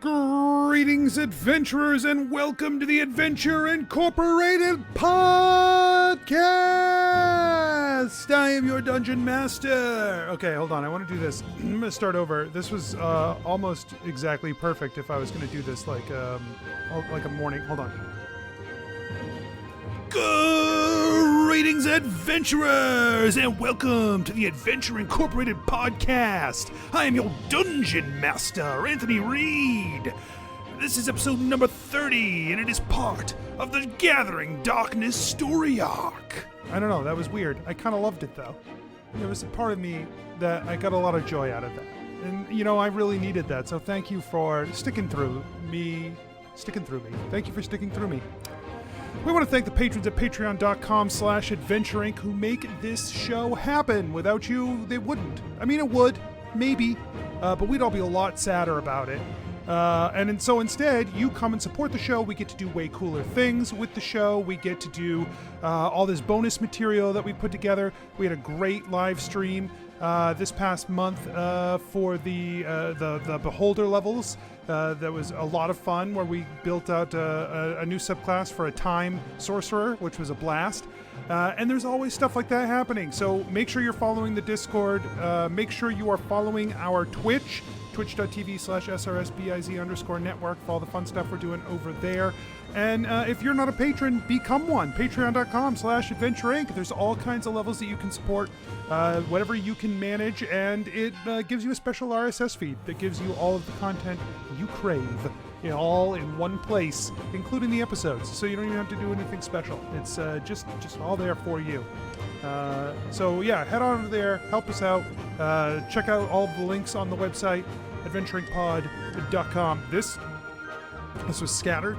Greetings, adventurers, and welcome to the Adventure Incorporated podcast! I am your dungeon master! Okay, hold on, I want to do this. I'm going to start over. This was almost exactly perfect if I was going to do this like a morning. Hold on. Greetings, adventurers, and welcome to the Adventure Incorporated podcast. I am your dungeon master, Anthony Reed. This is episode number 30, and it is part of the Gathering Darkness story arc. I don't know, that was weird. I kind of loved it, though. There was a part of me that I got a lot of joy out of that. And, you know, I really needed that, so thank you for sticking through me. Thank you for sticking through me. We want to thank the patrons at patreon.com/adventureinc who make this show happen. Without you, they wouldn't. I mean, it would, maybe, but we'd all be a lot sadder about it. And so instead, you come and support the show. We get to do way cooler things with the show. We get to do all this bonus material that we put together. We had a great live stream this past month for the Beholder levels. That was a lot of fun, where we built out a new subclass for a time sorcerer, which was a blast. And there's always stuff like that happening. So make sure you're following the Discord. Make sure you are following our Twitch, twitch.tv/SRSBIZ_network for all the fun stuff we're doing over there. And if you're not a patron, become one. Patreon.com/AdventureInc. There's all kinds of levels that you can support, whatever you can manage, and it gives you a special RSS feed that gives you all of the content you crave, all in one place, including the episodes. So you don't even have to do anything special. It's just all there for you. So yeah, head on over there, help us out. Check out all of the links on the website, adventuringpod.com. This was scattered.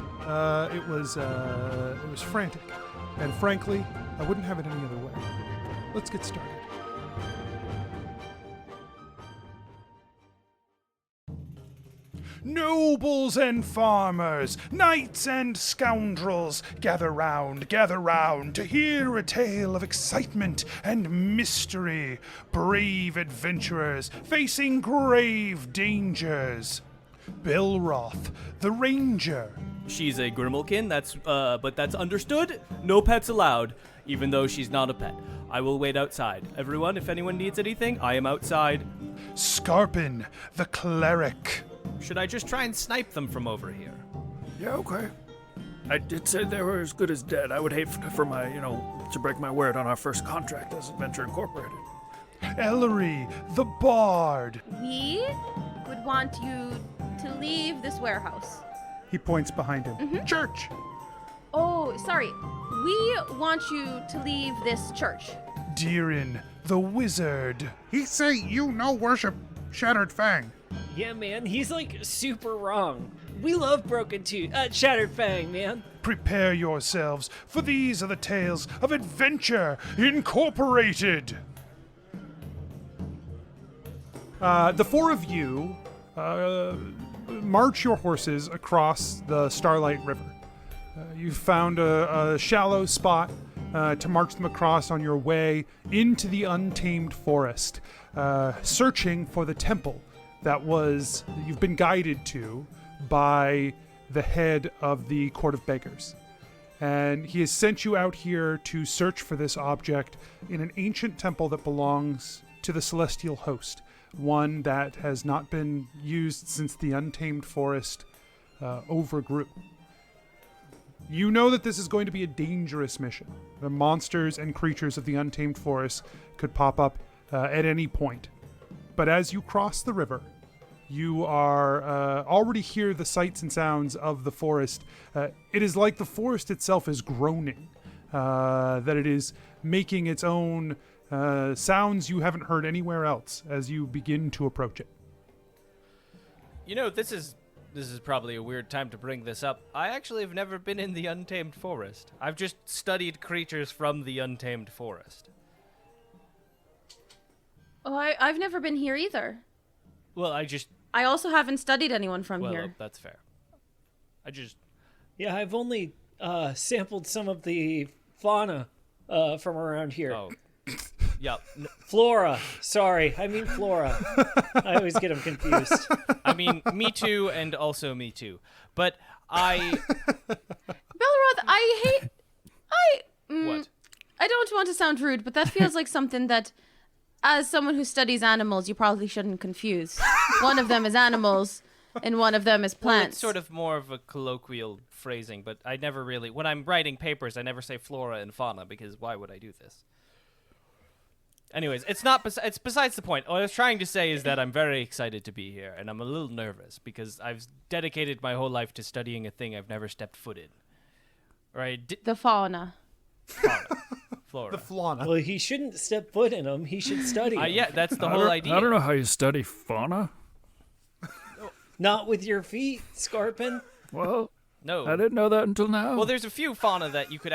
It was frantic, and frankly, I wouldn't have it any other way. Let's get started. Nobles and farmers, knights and scoundrels, gather round to hear a tale of excitement and mystery. Brave adventurers facing grave dangers. Belroth, the ranger. She's a Grimalkin, but that's understood. No pets allowed, even though she's not a pet. I will wait outside. Everyone, if anyone needs anything, I am outside. Skarpin, the cleric. Should I just try and snipe them from over here? Yeah, okay. I did say they were as good as dead. I would hate for my, to break my word on our first contract as Adventure Incorporated. Ellori, the bard. We would want you to leave this warehouse. He points behind him. Mm-hmm. Church. Oh, sorry. We want you to leave this church. ReedDeeran, the wizard. He say you no worship Shattered Fang. Yeah, man, he's like super wrong. We love Broken Tooth, Shattered Fang, man. Prepare yourselves, for these are the tales of Adventure Incorporated. The four of you march your horses across the Starlight River. You found a shallow spot to march them across on your way into the Untamed Forest, searching for the temple that you've been guided to by the head of the Court of Beggars. And he has sent you out here to search for this object in an ancient temple that belongs to the Celestial Host, one that has not been used since the Untamed Forest overgrew. You know that this is going to be a dangerous mission. The monsters and creatures of the Untamed Forest could pop up at any point. But as you cross the river, you are already hear the sights and sounds of the forest. It is like the forest itself is groaning, that it is making its own sounds you haven't heard anywhere else as you begin to approach it. This is probably a weird time to bring this up. I actually have never been in the Untamed Forest. I've just studied creatures from the Untamed Forest. Oh, I've never been here either. Well, I also haven't studied anyone from here. Well, that's fair. Yeah, I've only sampled some of the fauna from around here. Oh. Yeah. Flora. Sorry, I mean flora. I always get them confused. I mean, me too, and also me too. But Belroth, what? I don't want to sound rude, but that feels like something that, as someone who studies animals, you probably shouldn't confuse. One of them is animals, and one of them is Well, plants. it's sort of more of a colloquial phrasing, but I never really, when I'm writing papers, I never say flora and fauna, because why would I do this? Anyways, it's besides the point. What I was trying to say is that I'm very excited to be here, and I'm a little nervous, because I've dedicated my whole life to studying a thing I've never stepped foot in. Right? The fauna. Fauna. Flora. The fauna. Well, he shouldn't step foot in them. He should study them. Yeah, that's the whole idea. I don't know how you study fauna. Not with your feet, Skarpin. Well, No. I didn't know that until now. Well, there's a few fauna that you could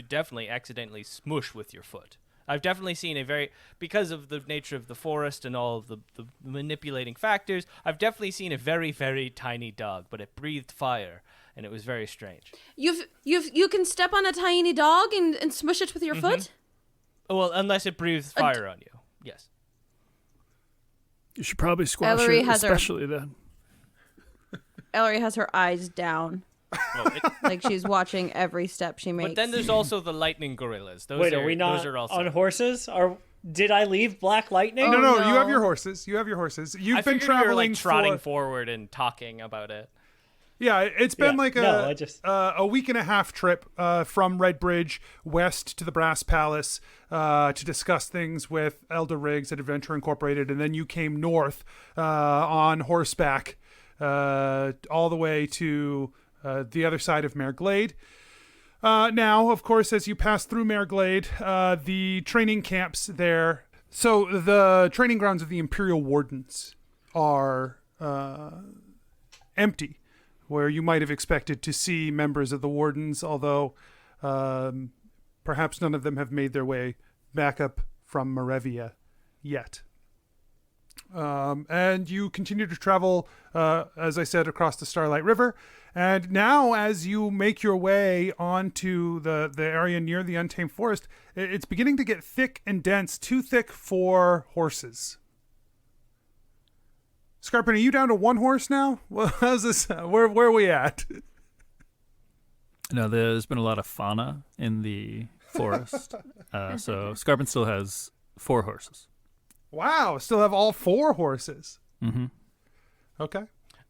definitely accidentally smush with your foot. I've definitely seen because of the nature of the forest and all of the manipulating factors, I've definitely seen a very, very tiny dog, but it breathed fire, and it was very strange. You can step on a tiny dog and smush it with your foot? Oh, well, unless it breathes fire on you. Yes. You should probably squash Ellery it, has her- especially then. Ellery has her eyes down, Well, like she's watching every step she makes. but then there's also the lightning gorillas. Those Wait, are we not those are also on horses? Did I leave Black Lightning? No, no. you have your horses. You've I been figured you were, traveling like trotting for... forward and talking about it. Yeah, it's been Yeah. like No, I just- a week and a half trip from Red Bridge west to the Brass Palace to discuss things with Elder Riggs at Adventure Incorporated, and then you came north on horseback all the way to the other side of Mare Glade. Now, of course, as you pass through Mare Glade, the training camps there. So the training grounds of the Imperial Wardens are empty, where you might have expected to see members of the Wardens, although perhaps none of them have made their way back up from Marevia yet. And you continue to travel, as I said, across the Starlight River. And now, as you make your way onto the area near the Untamed Forest, it's beginning to get thick and dense, too thick for horses. Skarpin, are you down to one horse now? Well, how's this? Where are we at? No, there's been a lot of fauna in the forest. So Skarpin still has 4 horses. Wow, still have all 4 horses. Mm-hmm. Okay.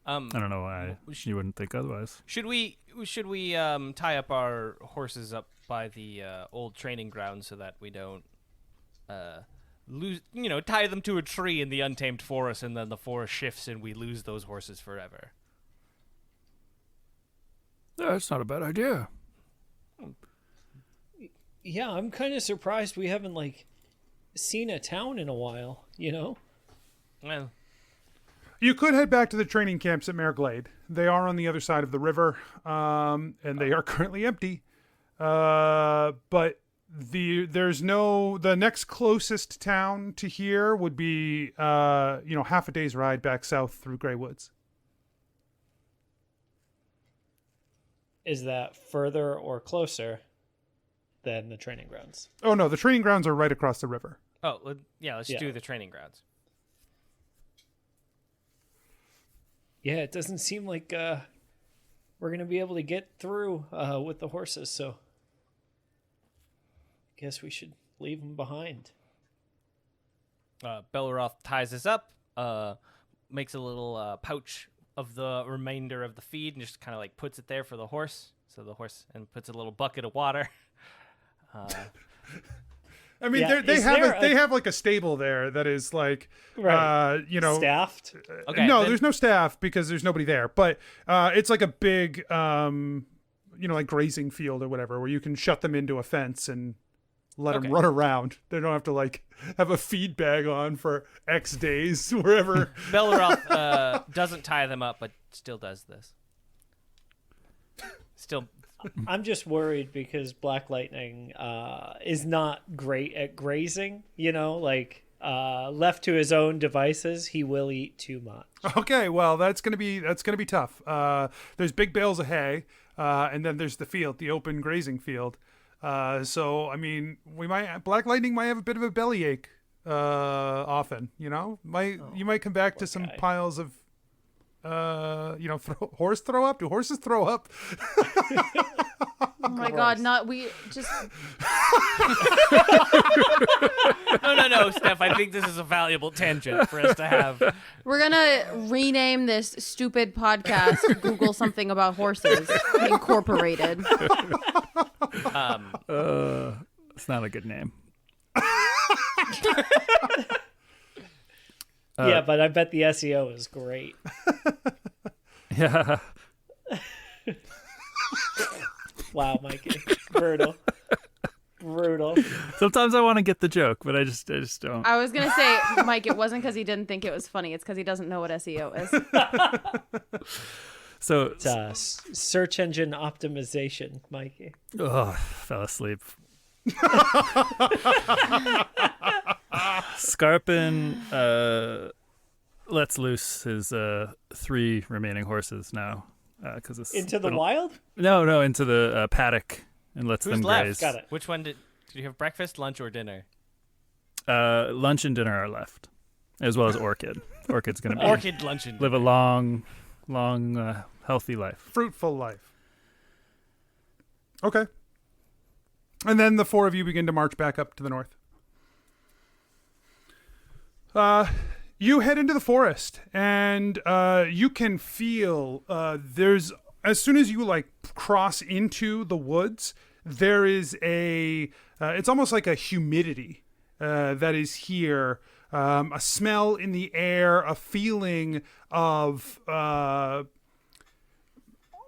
I don't know why you wouldn't think otherwise. Should we tie up our horses up by the old training ground so that we don't tie them to a tree in the Untamed Forest, and then the forest shifts and we lose those horses forever? That's not a bad idea. Yeah, I'm kind of surprised we haven't seen a town in a while. Well, You could head back to the training camps at Mare Glade. They are on the other side of the river, and they are currently empty. But the next closest town to here would be half a day's ride back south through Grey Woods. Is that further or closer than the training grounds? Oh no, the training grounds are right across the river. let's Yeah. do the training grounds. Yeah, it doesn't seem like we're going to be able to get through with the horses, so I guess we should leave them behind. Belroth ties us up, makes a little pouch of the remainder of the feed, and just kind of puts it there for the horse. So the horse, and puts a little bucket of water. I mean, Yeah, they have like a stable there that is Right. Staffed? Okay, no, then- there's no staff because there's nobody there. But it's like a big, like grazing field or whatever, where you can shut them into a fence and let them run around. They don't have to have a feed bag on for X days wherever. Belroth doesn't tie them up, but still does this. Still, I'm just worried because Black Lightning is not great at grazing. Left to his own devices, he will eat too much. Okay, well that's gonna be tough. There's big bales of hay, and then there's the field, the open grazing field. So I mean, Black Lightning might have a bit of a bellyache often. You might come back to some piles of horse throw up. Do horses throw up? Oh my God! Not we just. No, Steph. I think this is a valuable tangent for us to have. We're gonna rename this stupid podcast. Google something about horses. Incorporated. It's not a good name. Yeah, but I bet the SEO is great. Yeah. Wow, Mikey. Brutal. Sometimes I want to get the joke, but I just don't. I was gonna say, Mike, it wasn't because he didn't think it was funny. It's because he doesn't know what SEO is. So It's search engine optimization, Mikey. Fell asleep. Skarpin lets loose his 3 remaining horses now because it's Into the wild? No, into the paddock and lets Who's them left? graze. Got it. Which one did you have? Breakfast, lunch, or dinner? Lunch and dinner are left, as well as Orchid. Orchid's gonna be Orchid lunch and live a long, healthy life. Fruitful life. Okay. And then the 4 of you begin to march back up to the north. You head into the forest, and you can feel there's, as soon as you cross into the woods, there is it's almost like a humidity that is here, a smell in the air, a feeling of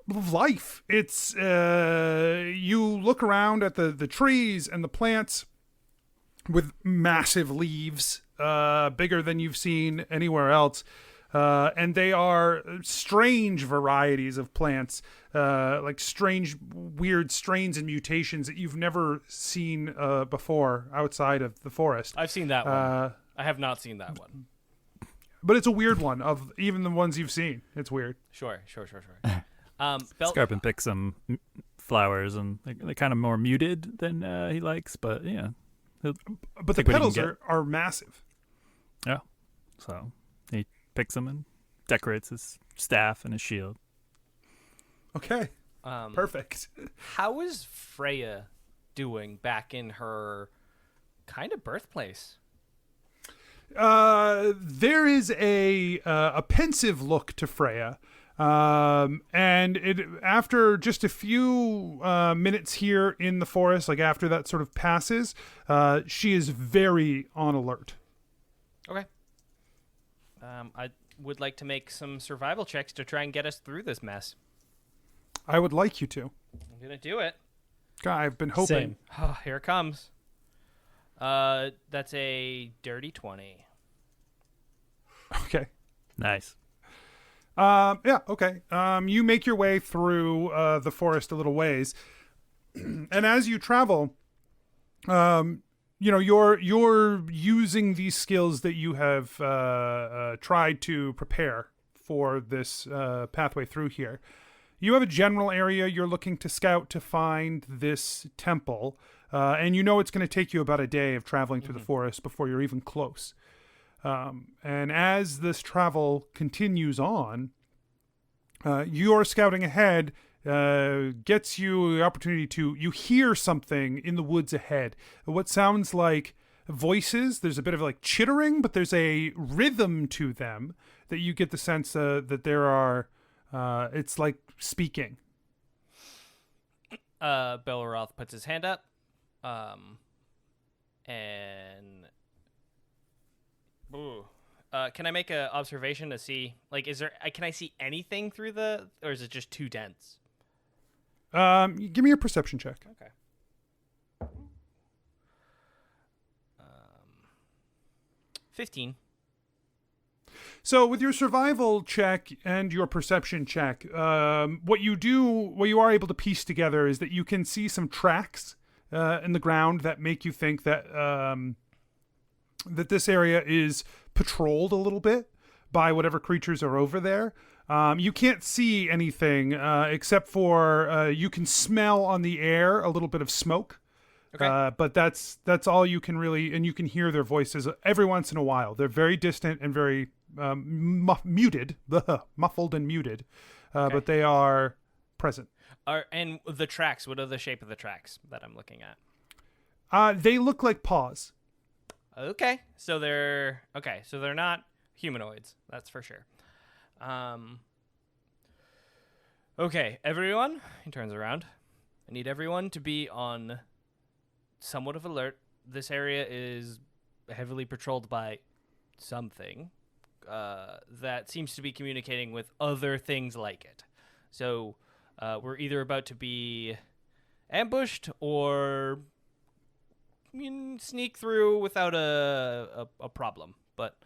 life. It's you look around at the trees and the plants with massive leaves, bigger than you've seen anywhere else, and they are strange varieties of plants, like strange, weird strains and mutations that you've never seen before outside of the forest. I've seen that one. I have not seen that one. But it's a weird one. Of even the ones you've seen, it's weird. Sure. Skarpin picks some flowers, and they're kind of more muted than he likes, but yeah. But the petals are massive. Yeah. So he picks them and decorates his staff and his shield. Okay. Perfect. How is Freya doing back in her kind of birthplace? There is a pensive look to Freya. And after just a few minutes here in the forest, like after that sort of passes, she is very on alert. Okay. I would like to make some survival checks to try and get us through this mess. I would like you to. I'm gonna do it. God, I've been hoping. Same. Oh, here it comes. That's a dirty 20. Okay. Nice. Yeah, okay. You make your way through the forest a little ways, and as you travel, you're using these skills that you have tried to prepare for this pathway through here. You have a general area you're looking to scout to find this temple, and you know it's going to take you about a day of traveling through the forest before you're even close. And as this travel continues on, your scouting ahead gets you the opportunity you hear something in the woods ahead. What sounds like voices. There's a bit of chittering, but there's a rhythm to them that you get the sense that there are, it's like speaking. Belroth puts his hand up, and can I make an observation to see, can I see anything through or is it just too dense? Give me your perception check. Okay. 15. So with your survival check and your perception check, what you are able to piece together is that you can see some tracks in the ground that make you think that that this area is patrolled a little bit by whatever creatures are over there. You can't see anything except for you can smell on the air a little bit of smoke Okay. But that's all you can really, and you can hear their voices every once in a while. They're very distant and very muted, muffled and muted, but they are present. And the tracks, what are the shape of the tracks that I'm looking at? They look like paws. Okay. So they're not humanoids, that's for sure. Okay, everyone, he turns around. I need everyone to be on somewhat of alert. This area is heavily patrolled by something that seems to be communicating with other things like it. So we're either about to be ambushed or sneak through without a problem. But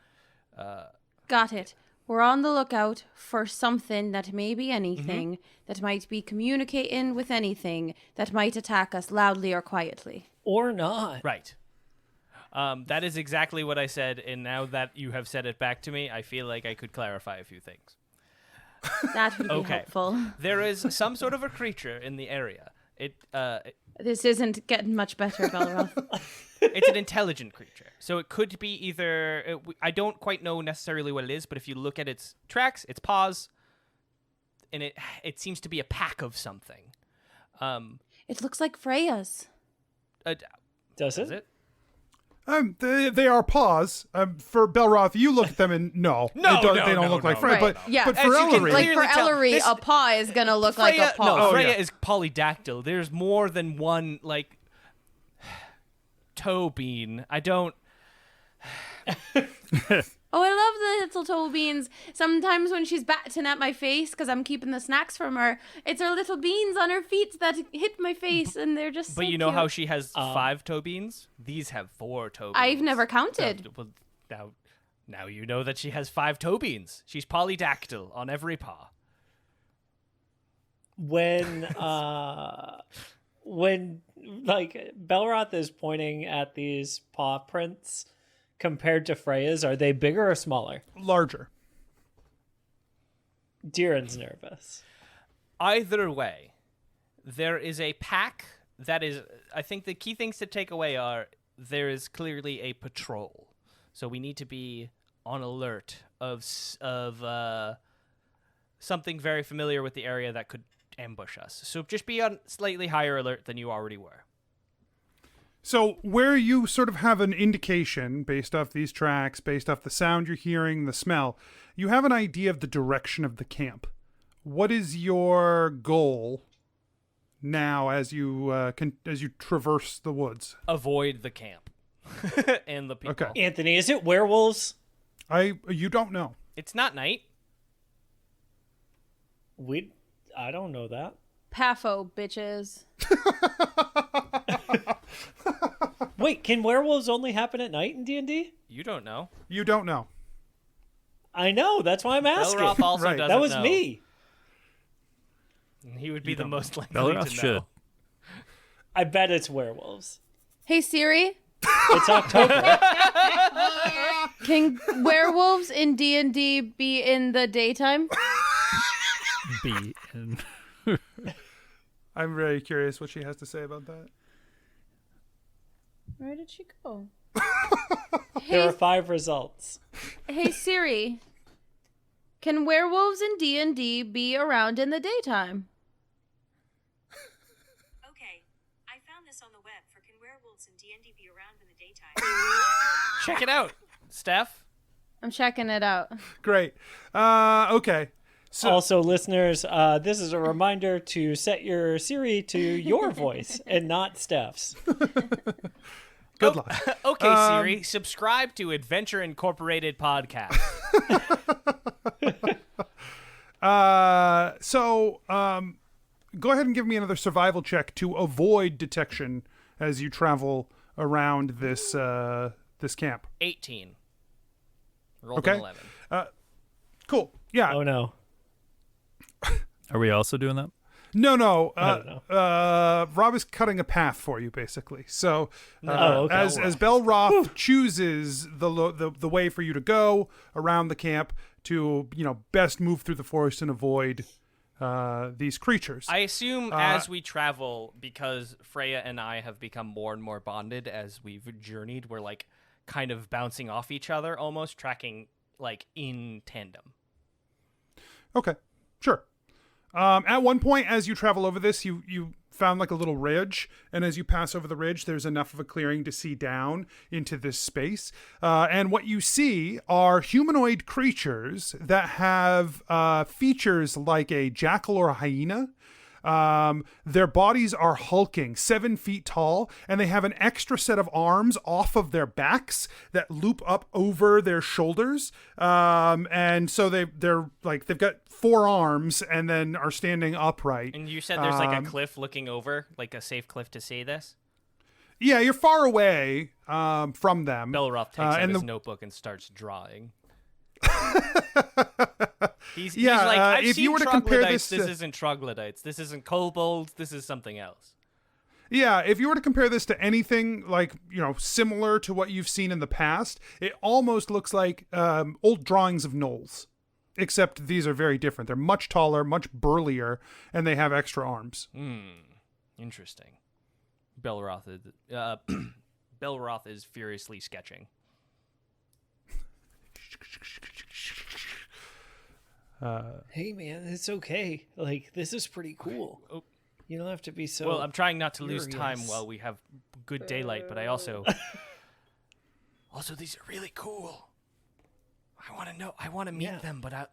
Got it. We're on the lookout for something that may be anything, that might be communicating with anything, that might attack us loudly or quietly. Or not. right. That is exactly what I said, and now that you have said it back to me, I feel like I could clarify a few things. That would be Okay. helpful. There is some sort of a creature in the area. This isn't getting much better, Belroth. It's an intelligent creature. So it could be either... I don't quite know necessarily what it is, but if you look at its tracks, its paws, and it seems to be a pack of something. It looks like Freya's. Does Is it? They are paws. For Belroth, you look at them and they don't look like Freya. Right, But yeah. but As for you can Ellery, Like for Clearly tell- Ellery, this- a paw is gonna look Freya, like a paw. No, Oh, Freya yeah. is polydactyl. There's more than one, toe bean. I don't... Oh, I love the little toe beans. Sometimes when she's batting at my face because I'm keeping the snacks from her, it's her little beans on her feet that hit my face, and they're just. But so you know cute. how she has 5 toe beans? These have 4 toe beans. I've never counted. Well, now you know that she has 5 toe beans. She's polydactyl on every paw. When Belroth is pointing at these paw prints compared to Freya's, are they bigger or smaller? larger. Deeran's nervous. Either way, there is a pack that is... I think the key things to take away are there is clearly a patrol. So we need to be on alert of something very familiar with the area that could ambush us. So just be on slightly higher alert than you already were. So where you sort of have an indication based off these tracks, based off the sound you're hearing, the smell, you have an idea of the direction of the camp. What is your goal now as you traverse the woods? Avoid the camp and the people. Okay. Anthony, is it werewolves? You don't know. It's not night. I don't know that. Pafo, bitches. Wait, can werewolves only happen at night in D&D? You don't know. You don't know. I know, that's why I'm asking. Belroth also Right. doesn't That was know. me. He would be the most likely Belroth to should. know. I bet it's werewolves. Hey Siri, It's October. can werewolves in D&D be in the daytime? Be in. I'm very curious what she has to say about that. Where did she go? There are 5 results. Hey Siri, can werewolves in D&D be around in the daytime? Okay, I found this on the web for can werewolves in D&D be around in the daytime? Check it out, Steph. I'm checking it out. Great. Okay. So Also, listeners, this is a reminder to set your Siri to your voice and not Steph's. good luck. Okay, Siri, subscribe to Adventure Incorporated podcast. Go ahead and give me another survival check to avoid detection as you travel around this this camp. 18. Rolled Okay. an 11. Cool. Yeah. Oh, no. Are we also doing that? No. I don't know. Rob is cutting a path for you, basically. So, Oh, okay. as Belroth chooses the way for you to go around the camp to best move through the forest and avoid these creatures. I assume as we travel, because Freya and I have become more and more bonded as we've journeyed, we're like kind of bouncing off each other, almost tracking like in tandem. Okay, sure. At one point, as you travel over this, you found like a little ridge, and as you pass over the ridge, there's enough of a clearing to see down into this space. And what you see are humanoid creatures that have features like a jackal or a hyena. Their bodies are hulking, 7 feet tall, and they have an extra set of arms off of their backs that loop up over their shoulders. And so they're like, they've got 4 arms and then are standing upright. And you said there's like a cliff looking over, like a safe cliff to see this? Yeah, you're far away from them. Belroth takes out his notebook and starts drawing. He's like, I've if seen you were to compare this this isn't troglodytes, this isn't kobolds, this is something else. Yeah, if you were to compare this to anything like, similar to what you've seen in the past, it almost looks like old drawings of gnolls, except these are very different. They're much taller, much burlier, and they have extra arms. Interesting. Belroth is furiously sketching. Hey man, it's okay. Like, this is pretty cool. Oh. You don't have to be so. Well, I'm trying not to lose furious. time while we have good daylight, but I also these are really cool. I want to meet them, but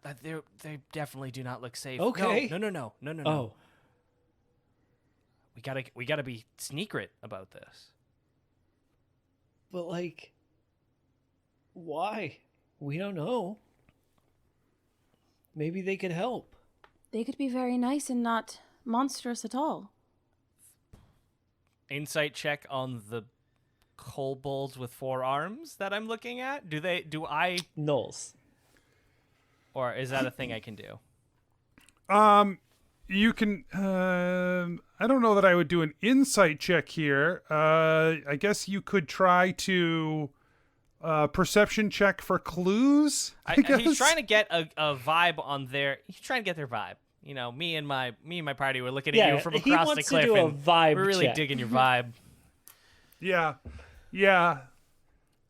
they definitely do not look safe. Okay. No. Oh, We gotta be secret about this. but like, why? We don't know. Maybe they could help. They could be very nice and not monstrous at all. Insight check on the kobolds with 4 arms that I'm looking at. Do I Knowles. or is that a thing I can do? You can, I don't know that I would do an insight check here. I guess you could try to perception check for clues. I guess. He's trying to get a vibe on their. He's trying to get their vibe. Me and my party were looking at you from he across wants the cliff, to do a and vibe we're really check. digging your vibe. Yeah.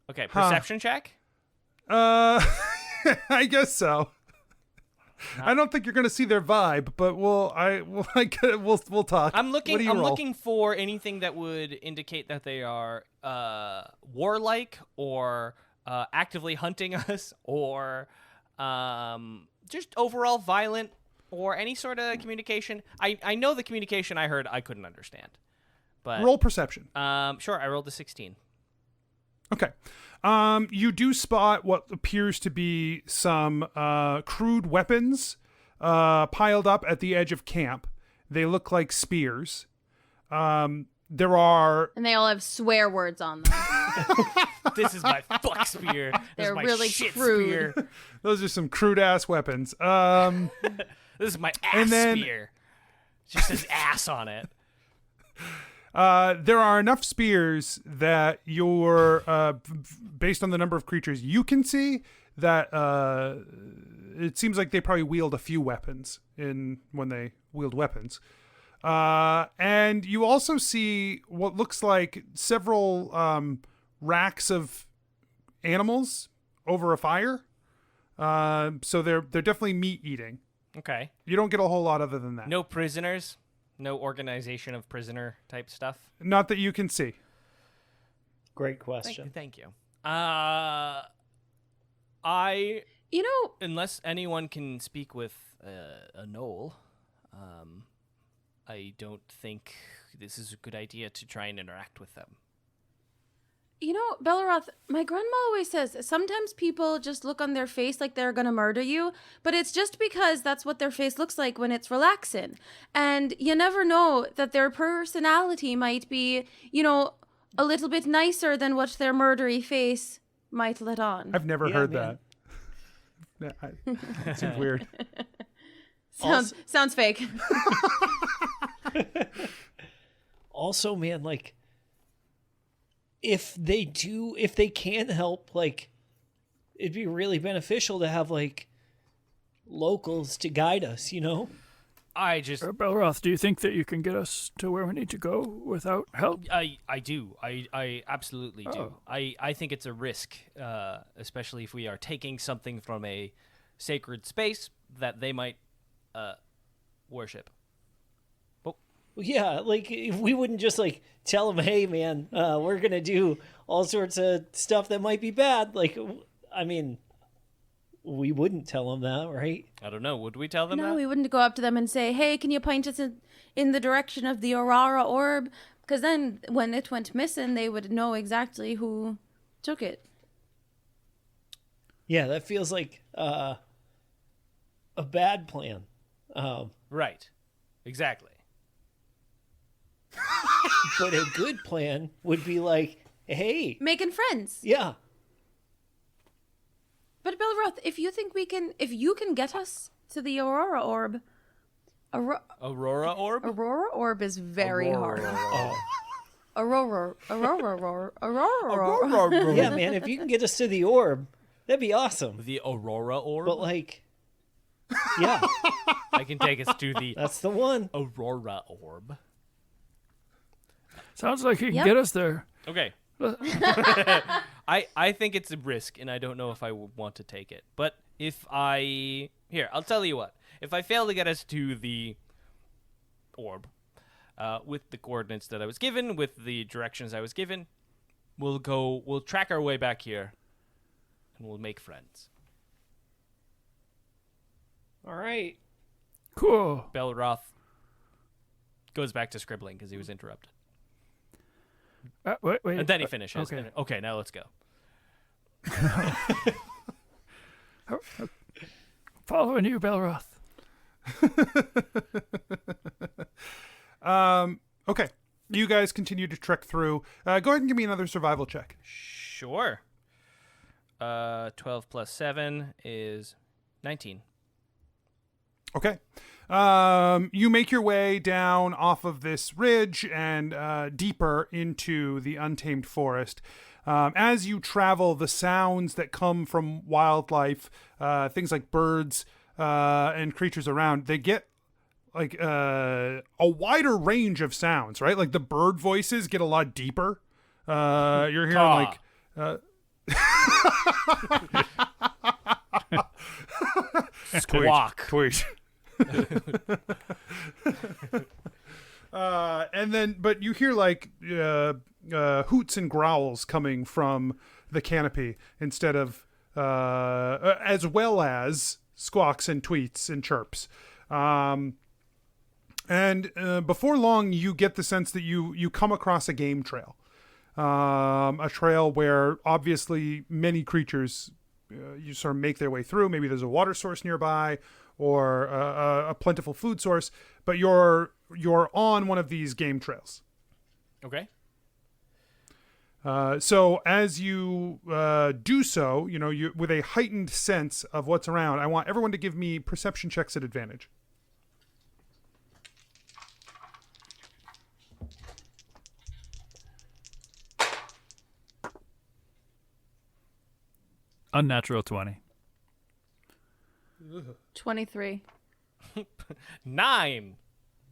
Okay, perception check. I guess so. I don't think you're going to see their vibe, but we'll talk. I'm What do you roll? looking for anything that would indicate that they are warlike or actively hunting us, or just overall violent, or any sort of communication. I know the communication I heard I couldn't understand, but Roll perception. sure. I rolled a 16. Okay. You do spot what appears to be some crude weapons piled up at the edge of camp. They look like spears. There are... And they all have swear words on them. This is my fuck spear. This They're is my really shit crude. spear. Those are some crude-ass weapons. This is my ass And then- spear. It just says ass on it. There are enough spears that you're, based on the number of creatures you can see, that it seems like they probably wield a few weapons when they wield weapons. And you also see what looks like several racks of animals over a fire. So they're definitely meat eating. Okay. You don't get a whole lot other than that. No prisoners. No organization of prisoner type stuff. Not that you can see. Great question. Thank you. I unless anyone can speak with a gnoll, I don't think this is a good idea to try and interact with them. Belroth, my grandma always says sometimes people just look on their face like they're gonna murder you, but it's just because that's what their face looks like when it's relaxing. And you never know that their personality might be, a little bit nicer than what their murdery face might let on. I've never heard man. that. It seems weird. Sounds fake. Also, man, like, if they can help, like, it'd be really beneficial to have, like, locals to guide us, I just Belroth, do you think that you can get us to where we need to go without help? I do. I absolutely do. Oh. I think it's a risk, especially if we are taking something from a sacred space that they might worship. Yeah, like we wouldn't just like tell them, "Hey, man, we're gonna do all sorts of stuff that might be bad." Like, I mean, we wouldn't tell them that, right? I don't know. Would we tell them No, that? we wouldn't go up to them and say, "Hey, can you point us in the direction of the Aurora orb?" Because then, when it went missing, they would know exactly who took it. Yeah, that feels like a bad plan. Right. Exactly. But a good plan would be like, "Hey, Making friends. yeah, But Belroth, if you can get us to the Aurora orb, Aurora orb? Aurora orb is very hard. oh, Aurora. yeah, man, if you can get us to the orb, that'd be awesome." The Aurora orb? But like, yeah, I can take us to the that's the one. Aurora orb. Sounds like you can Yep. get us there. Okay. I think it's a risk, and I don't know if I would want to take it. But I'll tell you what. If I fail to get us to the orb, with the coordinates that I was given, with the directions I was given, we'll track our way back here, and we'll make friends. All right. Cool. Belroth goes back to scribbling because he was interrupted. Wait. And then he finishes. Okay. Okay, now let's go. Following you, Belroth. Okay. You guys continue to trek through. Go ahead and give me another survival check. Sure. 12 plus 7 is 19. Okay. You make your way down off of this ridge and deeper into the Untamed Forest. As you travel, the sounds that come from wildlife, things like birds and creatures around, they get like a wider range of sounds, right? Like the bird voices get a lot deeper. You're hearing like... Squawk. Tweet. But you hear like hoots and growls coming from the canopy instead of, as well as squawks and tweets and chirps. And before long, you get the sense that you come across a game trail, a trail where obviously many creatures you sort of make their way through. Maybe there's a water source nearby or a plentiful food source, but you're on one of these game trails. Okay. So as you do so, you with a heightened sense of what's around, I want everyone to give me perception checks at advantage. Unnatural 20. 23. 9.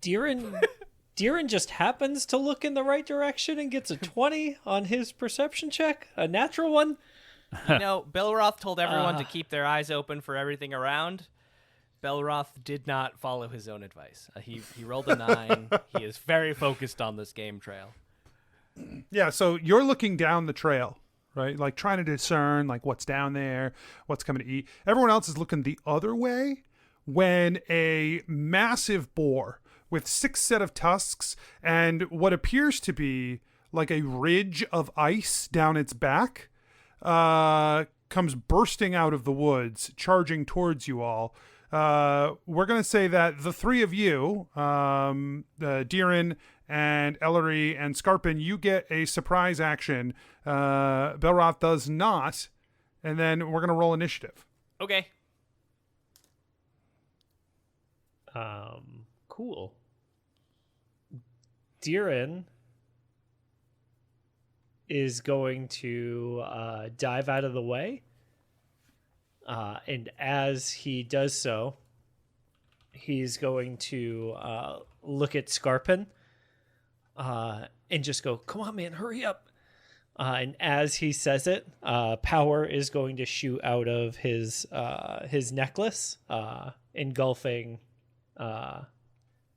Deeran just happens to look in the right direction and gets a 20 on his perception check, a natural one. Belroth told everyone to keep their eyes open for everything around. Belroth did not follow his own advice. He rolled a 9. He is very focused on this game trail. Yeah, so you're looking down the trail, right? Like trying to discern like what's down there, what's coming to eat. Everyone else is looking the other way when a massive boar with 6 set of tusks and what appears to be like a ridge of ice down its back comes bursting out of the woods, charging towards you all. We're going to say that the three of you, Deeran and Ellery and Skarpin, you get a surprise action. Belroth does not. And then we're going to roll initiative. Okay. Cool. Deeran is going to dive out of the way. And as he does so, he's going to look at Skarpin and just go, "Come on, man, hurry up!" And as he says it, power is going to shoot out of his necklace, engulfing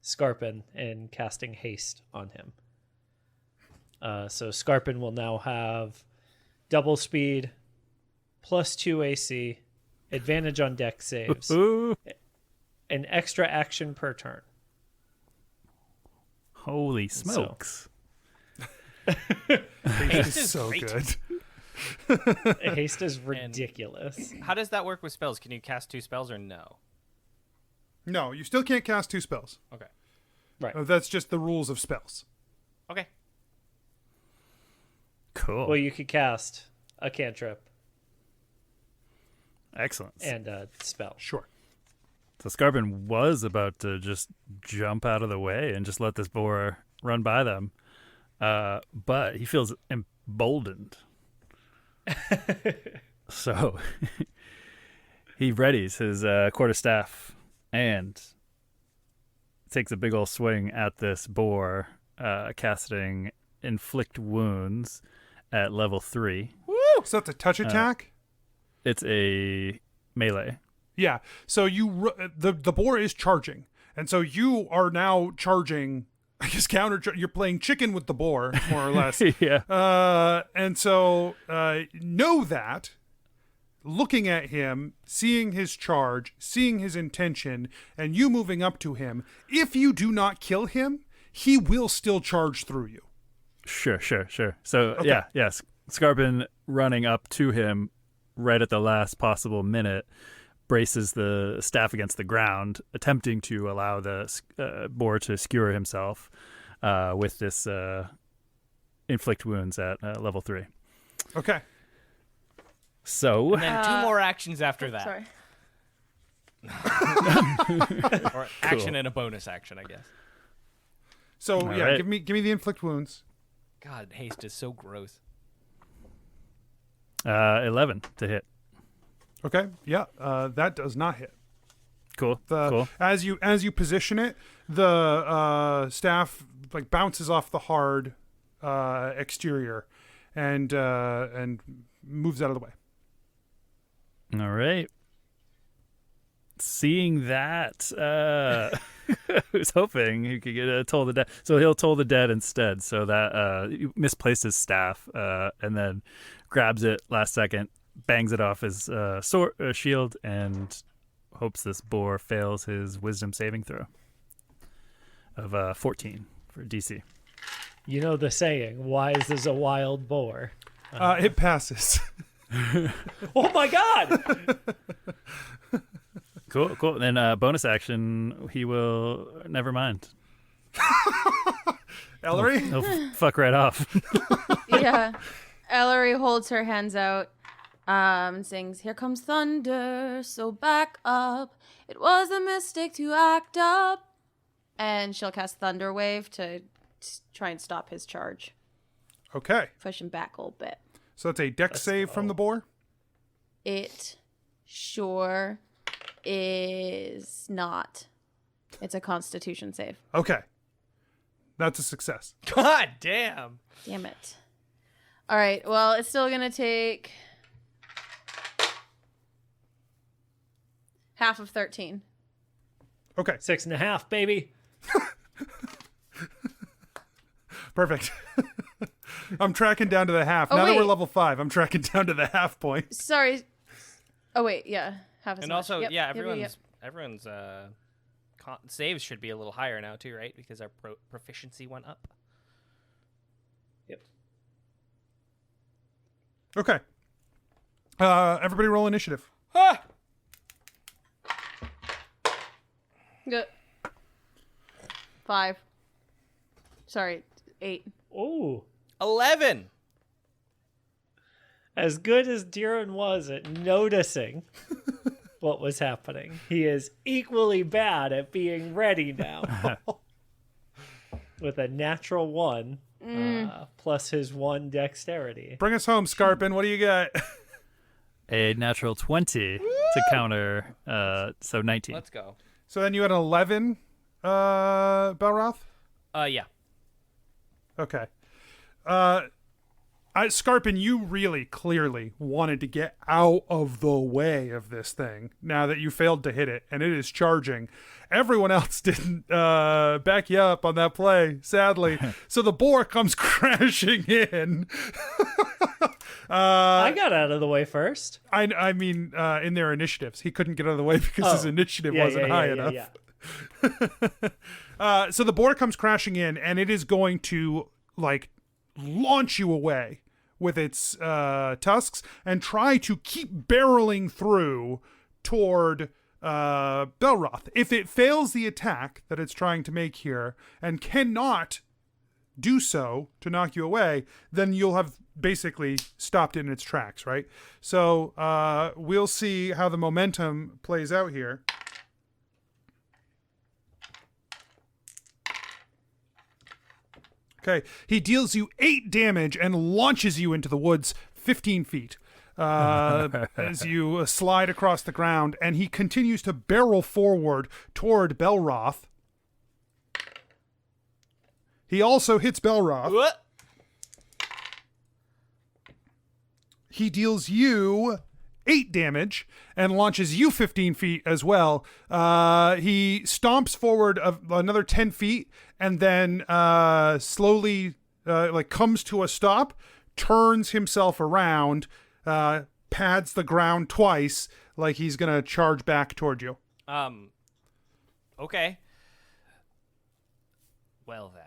Skarpin and casting haste on him. So Skarpin will now have double speed, +2 AC, advantage on deck saves, Ooh. an extra action per turn. Holy smokes. Haste is is so great. good. Haste is ridiculous. How does that work with spells? Can you cast 2 spells or no? No, you still can't cast 2 spells. Okay. Right. That's just the rules of spells. Okay. Cool. Well, you could cast a cantrip Excellent. and a spell. Sure. So Skarpin was about to just jump out of the way and just let this boar run by them. But he feels emboldened. So he readies his quarterstaff and takes a big old swing at this boar, casting Inflict Wounds at level 3. Woo! So that's a touch attack? It's a melee. Yeah. So the boar is charging. And so you are now charging, I guess, you're playing chicken with the boar, more or less. Yeah. And so know that, looking at him, seeing his charge, seeing his intention, and you moving up to him, if you do not kill him, he will still charge through you. Sure. So, Okay. yes. Skarpin running up to him right at the last possible minute braces the staff against the ground, attempting to allow the boar to skewer himself with this inflict wounds at level 3. Okay. So, And then 2 more actions after that. Sorry. Or action and a bonus action, I guess. So All yeah, right. give me the inflict wounds. God, haste is so gross. 11 to hit. Okay. Yeah. That does not hit. Cool. Cool. As you position it, the staff like bounces off the hard exterior and moves out of the way. All right. Seeing that, I was hoping he could get Toll the Dead. So he'll Toll the Dead instead. So that he misplaced his staff and then grabs it last second, bangs it off his shield, and hopes this boar fails his wisdom saving throw of 14 for DC. You know the saying, wise as a wild boar. It passes. Oh my god! Cool. Then bonus action, he will never mind. Ellery? He'll fuck right off. Yeah. Ellery holds her hands out and sings, "Here comes thunder, so back up. It was a mistake to act up." And she'll cast Thunder Wave to try and stop his charge. Okay. Push him back a little bit. So that's a dex save from the boar? It sure is not. It's a Constitution save. Okay. That's a success. God damn. Damn it. All right. Well, it's still going to take half of 13. Okay. 6.5, baby. Perfect. I'm tracking down to the half. Oh, now that we're wait. level 5, I'm tracking down to the half point. Sorry. Oh, wait. Yeah. Half as And much. also, Yep, yeah, yep. everyone's saves should be a little higher now too, right? Because our proficiency went up. Yep. Okay. Everybody roll initiative. Ah! Good. 5. Sorry. 8. Ooh. 11. As good as Deeran was at noticing what was happening, he is equally bad at being ready now. With a natural 1 plus his 1 dexterity. Bring us home, Skarpin. What do you got? A natural 20 to counter, so 19. Let's go. So then you had an 11, Belroth? Yeah. Okay. Skarpin, you really clearly wanted to get out of the way of this thing now that you failed to hit it, and it is charging. Everyone else didn't back you up on that play, sadly. So the boar comes crashing in. I got out of the way first. I mean, in their initiatives. He couldn't get out of the way because his initiative wasn't high enough. So the boar comes crashing in, and it is going to, like, launch you away with its tusks and try to keep barreling through toward Belroth. If it fails the attack that it's trying to make here and cannot do so to knock you away, then you'll have basically stopped it in its tracks, right? So we'll see how the momentum plays out here. Okay, he deals you 8 damage and launches you into the woods 15 feet as you slide across the ground, and he continues to barrel forward toward Belroth. He also hits Belroth. What? He deals you 8 damage and launches you 15 feet as well. He stomps forward another 10 feet and then slowly comes to a stop, turns himself around, pads the ground twice like he's going to charge back toward you. Okay. Well then.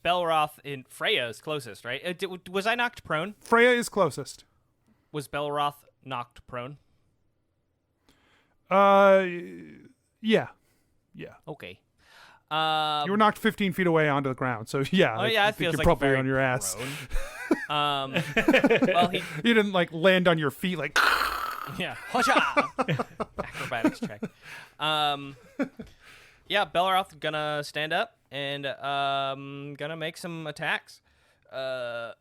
Belroth in Freya is closest, right? Was I knocked prone? Freya is closest. Was Belroth knocked prone? Yeah. Okay. You were knocked 15 feet away onto the ground, so yeah. Oh yeah, I it think feels you're like probably very on your ass. Prone. Well, he You didn't land on your feet like. yeah. Acrobatics check. Yeah, Belroth gonna stand up and gonna make some attacks. He's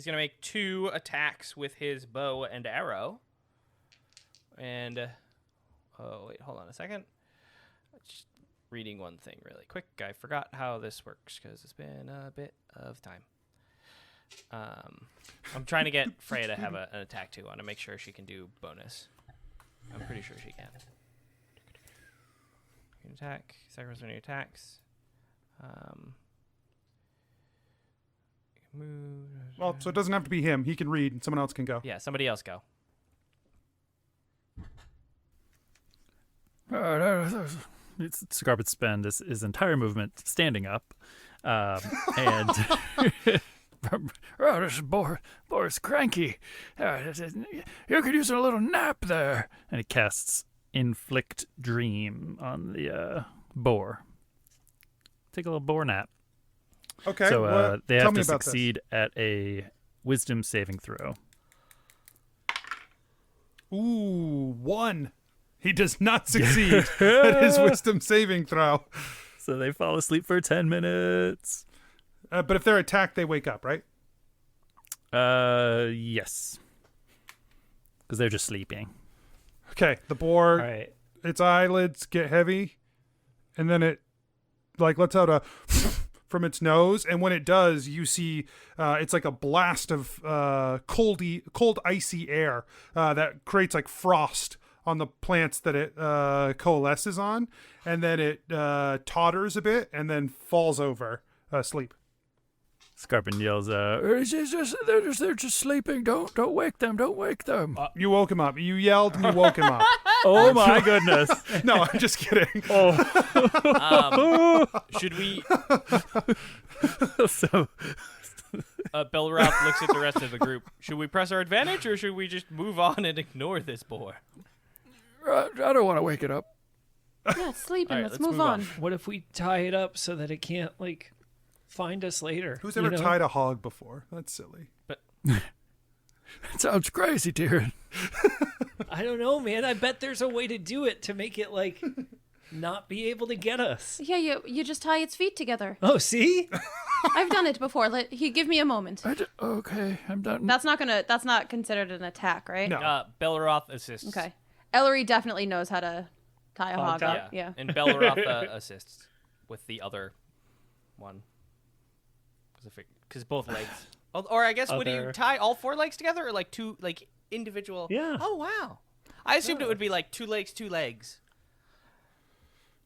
gonna make 2 attacks with his bow and arrow. And oh wait, hold on a second. Just reading one thing really quick. I forgot how this works because it's been a bit of time. I'm trying to get Freya to have an attack too. I want to make sure she can do bonus. I'm pretty sure she can. You can attack. Sacrifice when he attacks. Move. Well, so it doesn't have to be him. He can read, and someone else can go. Yeah, somebody else go. Skarpin spend his entire movement standing up, and oh, this boar's cranky. You could use a little nap there. And he casts Inflict Dream on the boar. Take a little boar nap. Okay. So they tell have me to about this. succeed at a Wisdom saving throw. Ooh, 1. He does not succeed at his Wisdom saving throw. So they fall asleep for 10 minutes. But if they're attacked, they wake up, right? Yes. Because they're just sleeping. Okay, the boar, All right. its eyelids get heavy, and then it lets out a from its nose, and when it does, you see it's like a blast of cold, icy air that creates like frost on the plants that it coalesces on, and then it totters a bit and then falls over asleep. Skarpin yells, they're just sleeping. Don't wake them. Don't wake them. You woke him up. You yelled and you woke him up. Oh my goodness. No, I'm just kidding. Should we? So Belroth looks at the rest of the group. Should we press our advantage, or should we just move on and ignore this boar? I don't want to wake it up. Yeah, it's sleeping. All right, let's move on. What if we tie it up so that it can't find us later? Who's you ever know? tied a hog before? That's silly. It sounds crazy, Deeran. I don't know, man. I bet there's a way to do it to make it not be able to get us. Yeah, you just tie its feet together. Oh, see? I've done it before. Give me a moment. Okay, I'm done. That's not considered an attack, right? No. Belroth assists. Okay. Ellery definitely knows how to tie a hog tie? up. Yeah. And Belroth assists with the other one. Because both legs. Or I guess, would you tie all 4 legs together or like 2, like individual? Yeah. Oh, wow. I assumed it would be like 2 legs, 2 legs.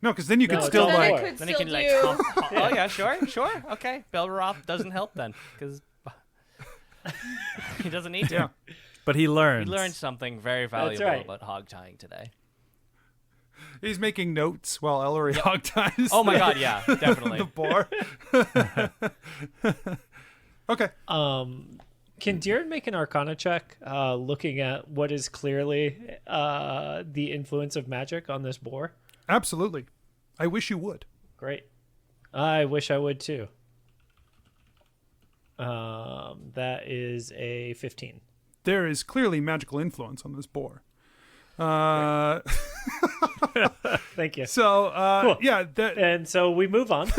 No, because then you could it's still all like. four. Then he can like. Oh yeah, sure. Okay, Belroth doesn't help then, because he doesn't need to. Yeah. But he learned. He learned something very valuable right. about hog tying today. He's making notes while Ellery hog ties. Oh my god, yeah, definitely. The boar. Okay. Can Deeran make an Arcana check, looking at what is clearly the influence of magic on this boar? Absolutely. I wish you would. Great. I wish I would too. That is a 15. There is clearly magical influence on this boar. Thank you. So, Cool. yeah. And so we move on.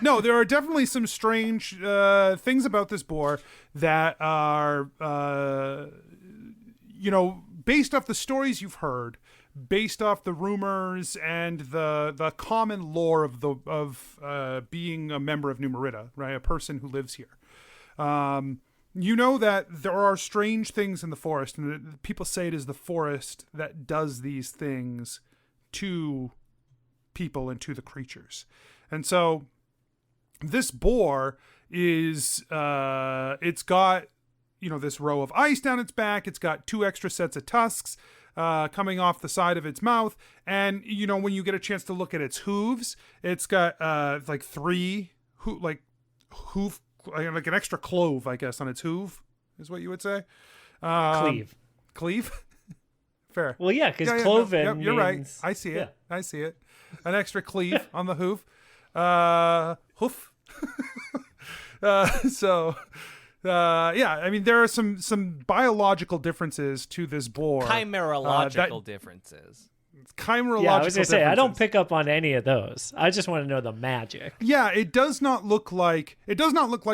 No, there are definitely some strange things about this boar that are, based off the stories you've heard, based off the rumors and the common lore of being a member of Numerida, right? A person who lives here. You know that there are strange things in the forest, and people say it is the forest that does these things to people and to the creatures. And so this boar is, it's got, this row of ice down its back. It's got 2 extra sets of tusks coming off the side of its mouth. And, when you get a chance to look at its hooves, it's got like 3 hoof, like an extra clove, I guess, on its hoof is what you would say. Cleave. Fair. Well, yeah, because cloven you're right. means- I see it. yeah. I see it. An extra cleave on the hoof. Hoof. I mean, there are some biological differences to this boar. Chimerological differences. Chimerological Yeah, I was going to say, I don't differences. pick up on any of those. I just want to know the magic. Yeah, it does not look like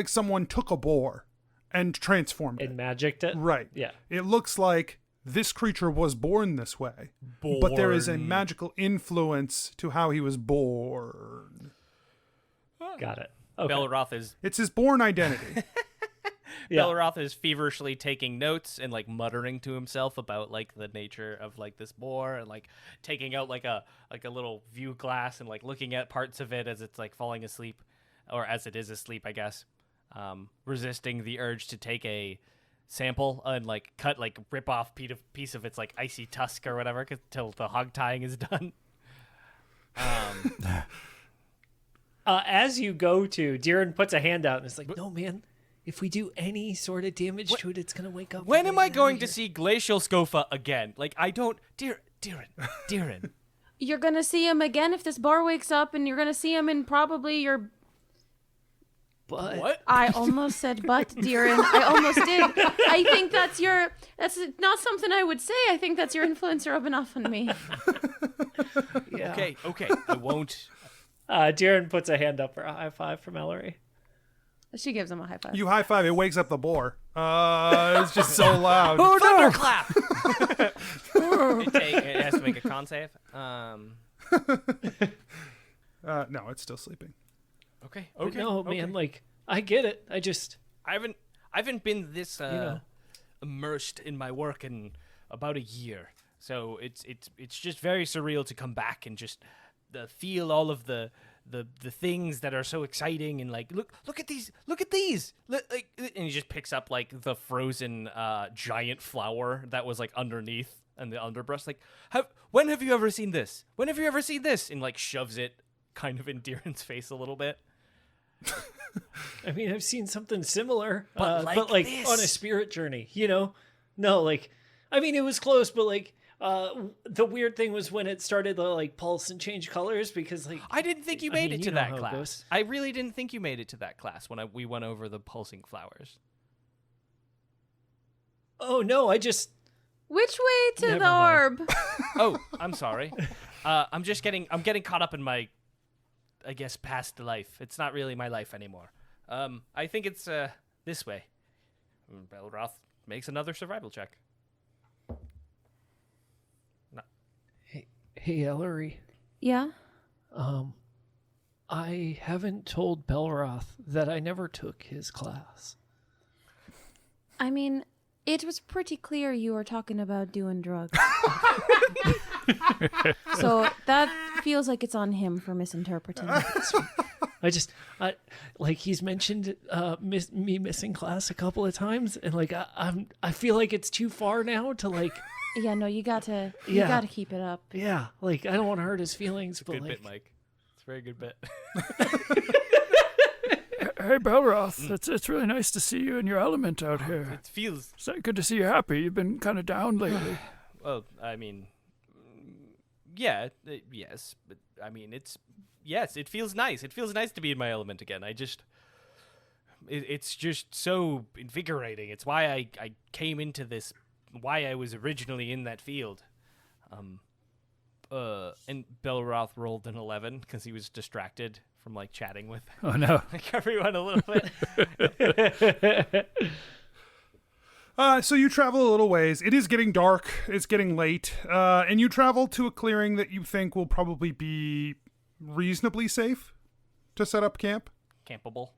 someone took a boar and transformed it. And magicked it? Right. Yeah. It looks like this creature was born this way. But there is a magical influence to how he was born. Got it. Okay. Belroth is It's his born identity. Yeah. Belroth is feverishly taking notes and like muttering to himself about like the nature of like this boar, and like taking out like a little view glass and like looking at parts of it as it's like falling asleep, or as it is asleep, I guess. Resisting the urge to take a sample and like rip off piece of its like icy tusk or whatever till the hog tying is done. As you go to, Deeran puts a hand out and it's like, no, man. If we do any sort of damage to it, it's going to wake up. When am I going to see Glacial Scofa again? Like, I don't... Deeran. You're going to see him again if this boar wakes up, and you're going to see him in probably your... But What? I almost said butt, Deeran. I almost did. I think that's not something I would say. I think that's your influence rubbing off on me. yeah. Okay, I won't... Deeran puts a hand up for a high five from Ellery. She gives him a high five. You high five, it wakes up the boar. It's just so loud. Thunderclap! It has to make a con save. No, it's still sleeping. Okay. But no, okay. man, like, I get it. I haven't been this immersed in my work in about a year. So it's just very surreal to come back and just feel all of the things that are so exciting, and like look at these and he just picks up like the frozen giant flower that was like underneath and the underbrush, like when have you ever seen this, and like shoves it kind of in Deeran's face a little bit. I mean, I've seen something similar, But like this. on a spirit journey, No, like, I mean, it was close, but like, the weird thing was when it started to like pulse and change colors, because like I didn't think you made it to know that how it class. goes. I really didn't think you made it to that class when we went over the pulsing flowers. Oh no, I just Which way to Never the mind. orb? Oh, I'm sorry. I'm getting caught up in my I guess, past life. It's not really my life anymore. I think it's this way. Belroth makes another survival check. No. Hey, Ellery. Yeah? I haven't told Belroth that I never took his class. I mean, it was pretty clear you were talking about doing drugs. So that feels like it's on him for misinterpreting. Like he's mentioned me missing class a couple of times, and like I feel like it's too far now to like. Yeah, no, you gotta keep it up. Yeah, like I don't want to hurt his feelings, but Good like, bit, Mike. It's a very good bit. Hey, Belroth, it's really nice to see you in your element out here. It feels... It's good to see you happy. You've been kind of down lately. Well, I mean... Yeah, yes. But, I mean, it's... Yes, it feels nice. It feels nice to be in my element again. I just... It's just so invigorating. It's why I came into this... Why I was originally in that field. And Belroth rolled an 11 because he was distracted from like chatting with Oh no! like everyone a little bit. So you travel a little ways. It is getting dark. It's getting late. And you travel to a clearing that you think will probably be reasonably safe to set up camp. Campable.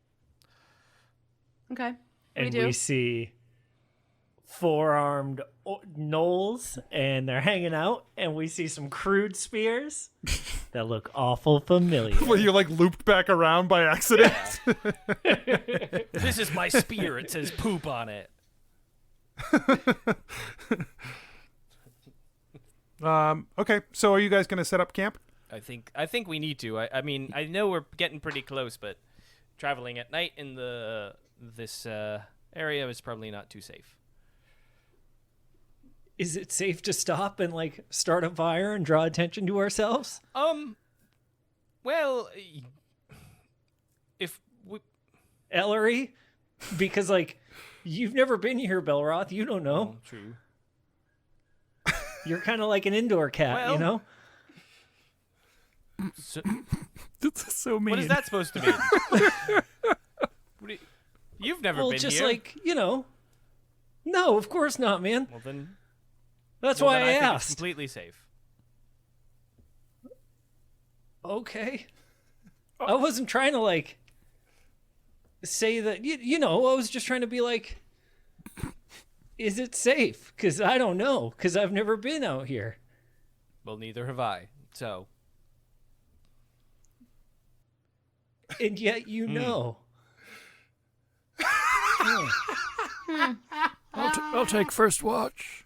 Okay. and we see four-armed gnolls, and they're hanging out, and we see some crude spears that look awful familiar. Well, you like looped back around by accident. This is my spear. It says poop on it. Okay, so are you guys going to set up camp? I think we need to. I mean, I know we're getting pretty close, but traveling at night in this area is probably not too safe. Is it safe to stop and like start a fire and draw attention to ourselves? Well, if we... Ellery? Because like you've never been here, Belroth. You don't know. Oh, true. You're kind of like an indoor cat, Well, you know? So, That's so mean. what is that supposed to mean? You've never Well, been just here. like, you know. No, of course not, man. Well, then... That's well, why then I think it's asked. completely safe. Okay. I wasn't trying to like say that you know, I was just trying to be like, is it safe? Because I don't know, because I've never been out here. Well, neither have I. So, And yet you know. I'll take first watch.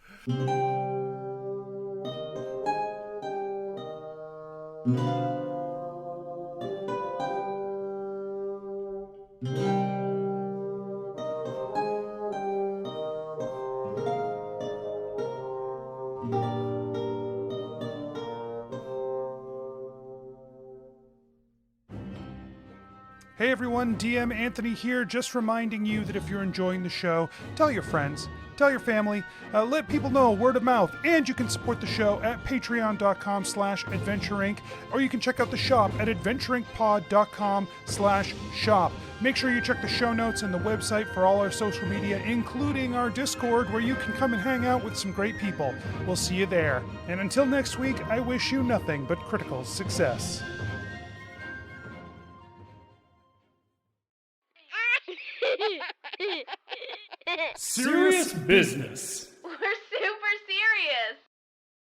Hey everyone, DM Anthony here, just reminding you that if you're enjoying the show, tell your friends, tell your family, let people know, word of mouth, and you can support the show at patreon.com/adventureinc, or you can check out the shop at adventureincpod.com/shop. Make sure you check the show notes and the website for all our social media, including our Discord, where you can come and hang out with some great people. We'll see you there. And until next week, I wish you nothing but critical success. Serious business.